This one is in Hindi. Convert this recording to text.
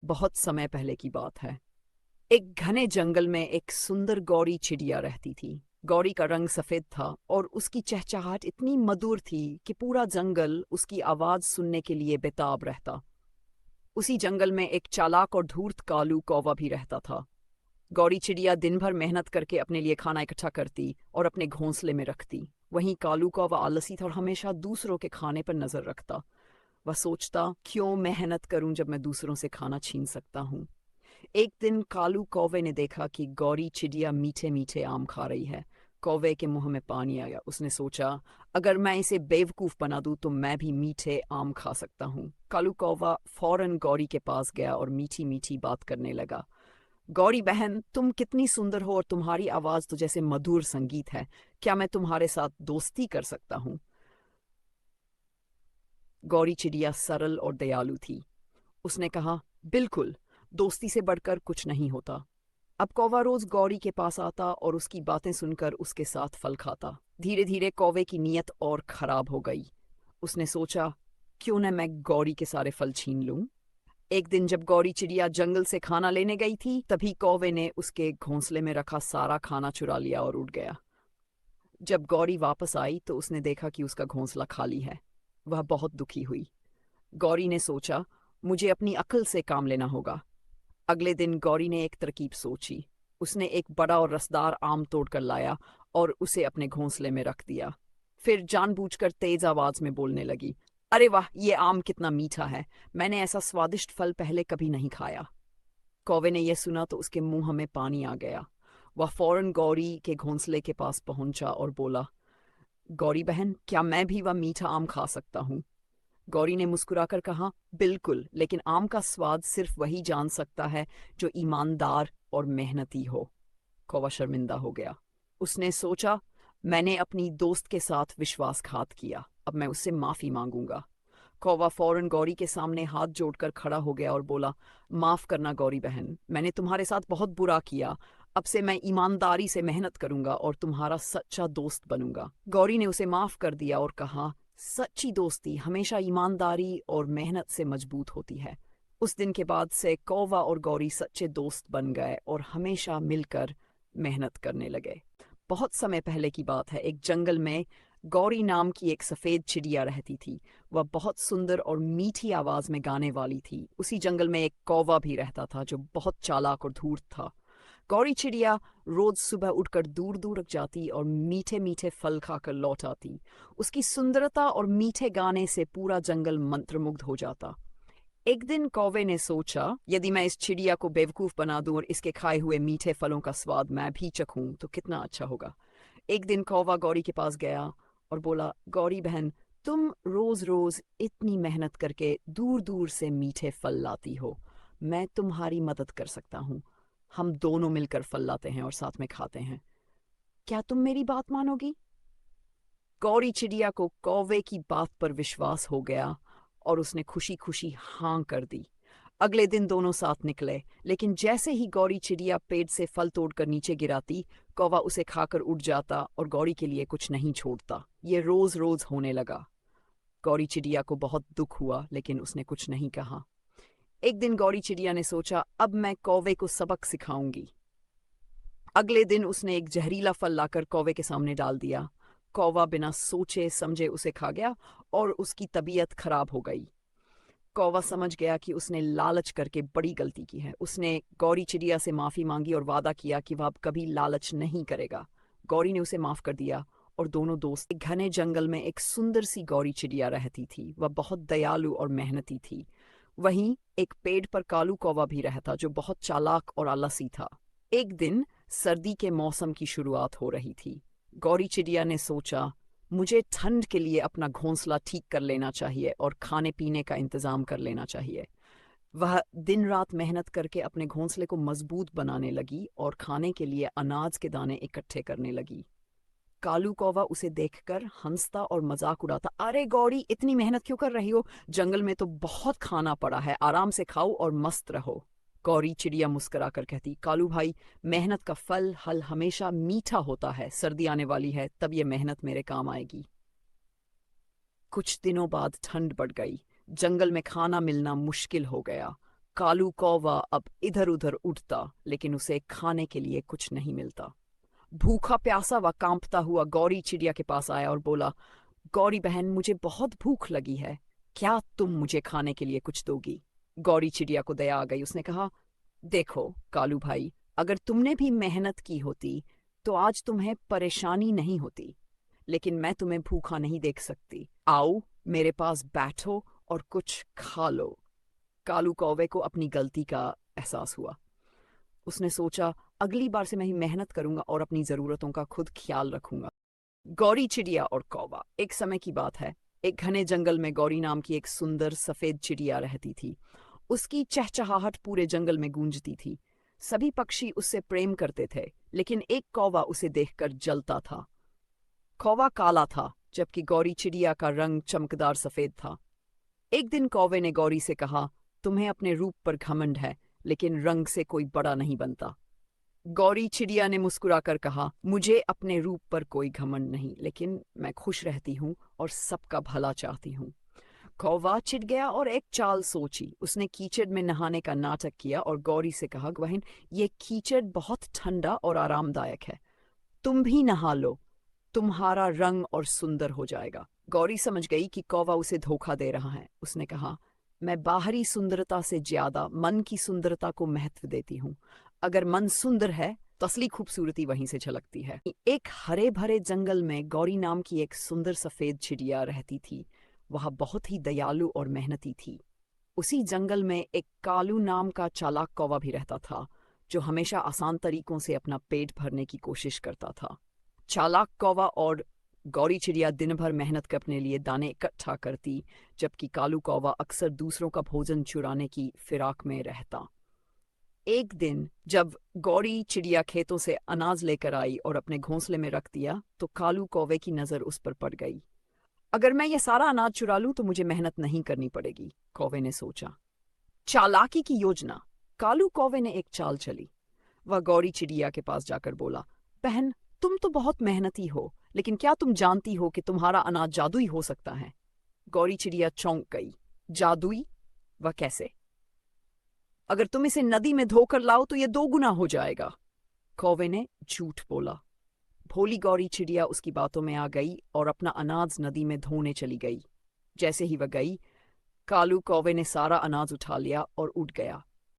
बहुत समय पहले की बात है। एक घने जंगल में एक सुंदर गौरी चिड़िया रहती थी। गौरी का रंग सफेद था और उसकी चहचहाट इतनी मधुर थी कि पूरा जंगल उसकी आवाज सुनने के लिए बेताब रहता। उसी जंगल में एक चालाक और धूर्त कालू कौवा भी रहता था। गौरी चिड़िया दिन भर मेहनत करके अपने लिए खाना इकट्ठा करती और अपने घोंसले में रखती। वहीं कालू कौवा आलसी था और हमेशा दूसरों के खाने पर नजर रखता। वह सोचता, क्यों मेहनत करूं जब मैं दूसरों से खाना छीन सकता हूँ। एक दिन कालू कौवे ने देखा कि गौरी चिड़िया मीठे मीठे आम खा रही है। कौवे के मुंह में पानी आ गया। उसने सोचा, अगर मैं इसे बेवकूफ बना दूं तो मैं भी मीठे आम खा सकता हूँ। कालू कौवा फौरन गौरी के पास गया और मीठी मीठी बात करने लगा। गौरी बहन, तुम कितनी सुंदर हो और तुम्हारी आवाज तो जैसे मधुर संगीत है। क्या मैं तुम्हारे साथ दोस्ती कर सकता हूँ? गौरी चिड़िया सरल और दयालु थी। उसने कहा, बिल्कुल, दोस्ती से बढ़कर कुछ नहीं होता। अब कौवा रोज गौरी के पास आता और उसकी बातें सुनकर उसके साथ फल खाता। धीरे धीरे कौवे की नीयत और खराब हो गई। उसने सोचा, क्यों न मैं गौरी के सारे फल छीन लूं। एक दिन जब गौरी चिड़िया जंगल से खाना लेने गई थी, तभी कौवे ने उसके घोंसले में रखा सारा खाना चुरा लिया और उड़ गया। जब गौरी वापस आई तो उसने देखा कि उसका घोंसला खाली है। वह बहुत दुखी हुई। गौरी ने सोचा, मुझे अपनी अक्ल से काम लेना होगा। अगले दिन गौरी ने एक तरकीब सोची। उसने एक बड़ा और रसदार आम तोड़कर लाया और उसे अपने घोंसले में रख दिया। फिर जानबूझकर तेज आवाज में बोलने लगी, अरे वाह, ये आम कितना मीठा है। मैंने ऐसा स्वादिष्ट फल पहले कभी नहीं खाया। कौवे ने यह सुना तो उसके मुंह में पानी आ गया। वह फौरन गौरी के घोंसले के पास पहुंचा और बोला, गौरी बहन, क्या मैं भी वह मीठा आम खा सकता हूँ? गौरी ने मुस्कुराकर कहा, बिल्कुल, लेकिन आम का स्वाद सिर्फ वही जान सकता है जो ईमानदार और मेहनती हो। कौवा शर्मिंदा हो गया। उसने सोचा, मैंने अपनी दोस्त के साथ विश्वासघात किया, अब मैं उससे माफी मांगूंगा। कौवा फौरन गौरी के सामने हाथ जोड़कर खड़ा हो गया और बोला, माफ करना गौरी बहन, मैंने तुम्हारे साथ बहुत बुरा किया। अब से मैं ईमानदारी से मेहनत करूंगा और तुम्हारा सच्चा दोस्त बनूंगा। गौरी ने उसे माफ कर दिया और कहा, सच्ची दोस्ती हमेशा ईमानदारी और मेहनत से मजबूत होती है। उस दिन के बाद से कौवा और गौरी सच्चे दोस्त बन गए और हमेशा मिलकर मेहनत करने लगे। बहुत समय पहले की बात है। एक जंगल में गौरी नाम की एक सफेद चिड़िया रहती थी। वह बहुत सुंदर और मीठी आवाज में गाने वाली थी। उसी जंगल में एक कौवा भी रहता था जो बहुत चालाक और धूर्त था। गौरी चिड़िया रोज सुबह उठकर दूर दूर जाती और मीठे मीठे फल खाकर लौट आती। उसकी सुंदरता और मीठे गाने से पूरा जंगल मंत्रमुग्ध हो जाता। एक दिन कौवे ने सोचा, यदि मैं इस चिड़िया को बेवकूफ बना दूं और इसके खाए हुए मीठे फलों का स्वाद मैं भी चखूं तो कितना अच्छा होगा। एक दिन कौवा गौरी के पास गया और बोला, गौरी बहन, तुम रोज रोज इतनी मेहनत करके दूर दूर से मीठे फल लाती हो। मैं तुम्हारी मदद कर सकता हूँ। हम दोनों मिलकर फल लाते हैं और साथ में खाते हैं। क्या तुम मेरी बात मानोगी? गौरी चिड़िया को कौवे की बात पर विश्वास हो गया और उसने खुशी खुशी हाँ कर दी। अगले दिन दोनों साथ निकले, लेकिन जैसे ही गौरी चिड़िया पेड़ से फल तोड़कर नीचे गिराती, कौवा उसे खाकर उड़ जाता और गौरी के लिए कुछ नहीं छोड़ता। ये रोज रोज होने लगा। गौरी चिड़िया को बहुत दुख हुआ, लेकिन उसने कुछ नहीं कहा। एक दिन गौरी चिड़िया ने सोचा, अब मैं कौवे को सबक सिखाऊंगी। अगले दिन उसने एक जहरीला फल लाकर कौवे के सामने डाल दिया। कौवा बिना सोचे समझे उसे खा गया और उसकी तबीयत खराब हो गई। कौवा समझ गया कि उसने लालच करके बड़ी गलती की है। उसने गौरी चिड़िया से माफी मांगी और वादा किया कि वह अब कभी लालच नहीं करेगा। गौरी ने उसे माफ कर दिया और दोनों दोस्त एक घने जंगल में एक सुंदर सी गौरी चिड़िया रहती थी। वह बहुत दयालु और मेहनती थी। वहीं एक पेड़ पर कालू कौवा भी रहता जो बहुत चालाक और आलसी था। एक दिन सर्दी के मौसम की शुरुआत हो रही थी। गौरी चिड़िया ने सोचा, मुझे ठंड के लिए अपना घोंसला ठीक कर लेना चाहिए और खाने पीने का इंतजाम कर लेना चाहिए। वह दिन रात मेहनत करके अपने घोंसले को मजबूत बनाने लगी और खाने के लिए अनाज के दाने इकट्ठे करने लगी। कालू कौवा उसे देखकर हंसता और मजाक उड़ाता, अरे गौरी, इतनी मेहनत क्यों कर रही हो? जंगल में तो बहुत खाना पड़ा है, आराम से खाओ और मस्त रहो। गौरी चिड़िया मुस्कुराकर कहती, कालू भाई, मेहनत का फल हमेशा मीठा होता है। सर्दी आने वाली है, तब ये मेहनत मेरे काम आएगी। कुछ दिनों बाद ठंड बढ़ गई। जंगल में खाना मिलना मुश्किल हो गया। कालू कौवा अब इधर उधर उठता, लेकिन उसे खाने के लिए कुछ नहीं मिलता। भूखा प्यासा व कांपता हुआ गौरी चिड़िया के पास आया और बोला, गौरी बहन, मुझे बहुत भूख लगी है, क्या तुम मुझे खाने के लिए कुछ दोगी? गौरी चिड़िया को दया आ गई। उसने कहा, देखो कालू भाई, अगर तुमने भी मेहनत की होती तो आज तुम्हें परेशानी नहीं होती, लेकिन मैं तुम्हें भूखा नहीं देख सकती। आओ मेरे पास बैठो और कुछ खा लो। कालू कौवे को अपनी गलती का एहसास हुआ। उसने सोचा, अगली बार से मैं ही मेहनत करूंगा और अपनी जरूरतों का खुद ख्याल रखूंगा। गौरी चिड़िया और कौवा। एक समय की बात है, एक घने जंगल में गौरी नाम की एक सुंदर सफेद चिड़िया रहती थी। उसकी चहचहाहट पूरे जंगल में गूंजती थी। सभी पक्षी उससे प्रेम करते थे, लेकिन एक कौवा उसे देखकर जलता था। कौवा काला था, जबकि गौरी चिड़िया का रंग चमकदार सफेद था। एक दिन कौवे ने गौरी से कहा, तुम्हें अपने रूप पर घमंड है, लेकिन रंग से कोई बड़ा नहीं बनता। गौरी चिड़िया ने मुस्कुराकर कहा, मुझे अपने रूप पर कोई घमंड नहीं, लेकिन मैं खुश रहती हूँ और सबका भला चाहती हूँ। कौवा चिढ़ गया और एक चाल सोची। उसने कीचड़ में नहाने का नाटक किया और गौरी से कहा, बहन, ये कीचड़ बहुत ठंडा और आरामदायक है, तुम भी नहा लो, तुम्हारा रंग और सुंदर हो जाएगा। गौरी समझ गई कि कौवा उसे धोखा दे रहा है। उसने कहा, मैं बाहरी सुंदरता से ज्यादा मन की सुंदरता को महत्व देती हूँ। अगर मन सुंदर है तो असली खूबसूरती वहीं से झलकती है। एक हरे भरे जंगल में गौरी नाम की एक सुंदर सफेद चिड़िया रहती थी। वह बहुत ही दयालु और मेहनती थी। उसी जंगल में एक कालू नाम का चालाक कौवा भी रहता था, जो हमेशा आसान तरीकों से अपना पेट भरने की कोशिश करता था। चालाक कौवा और गौरी चिड़िया दिन भर मेहनत कर अपने लिए दाने इकट्ठा करती, जबकि कालू कौवा अक्सर दूसरों का भोजन चुराने की फिराक में रहता। एक दिन जब गौरी चिड़िया खेतों से अनाज लेकर आई और अपने घोंसले में रख दिया, तो कालू कौवे की नजर उस पर पड़ गई। अगर मैं ये सारा अनाज चुरा लूं तो मुझे मेहनत नहीं करनी पड़ेगी, कौवे ने सोचा। चालाकी की योजना। कालू कौवे ने एक चाल चली। वह गौरी चिड़िया के पास जाकर बोला, बहन, तुम तो बहुत मेहनती हो, लेकिन क्या तुम जानती हो कि तुम्हारा अनाज जादुई हो सकता है? गौरी चिड़िया चौंक गई। जादुई? वह कैसे? अगर तुम इसे नदी में धोकर लाओ तो यह 2 गुना हो जाएगा। कौवे ने झूठ बोला। भोली गौरी चिड़िया उसकी बातों में आ गई और अपना अनाज नदी में धोने चली गई। जैसे ही वह गई, कालू कौवे ने सारा अनाज उठा लिया और उड़ गया।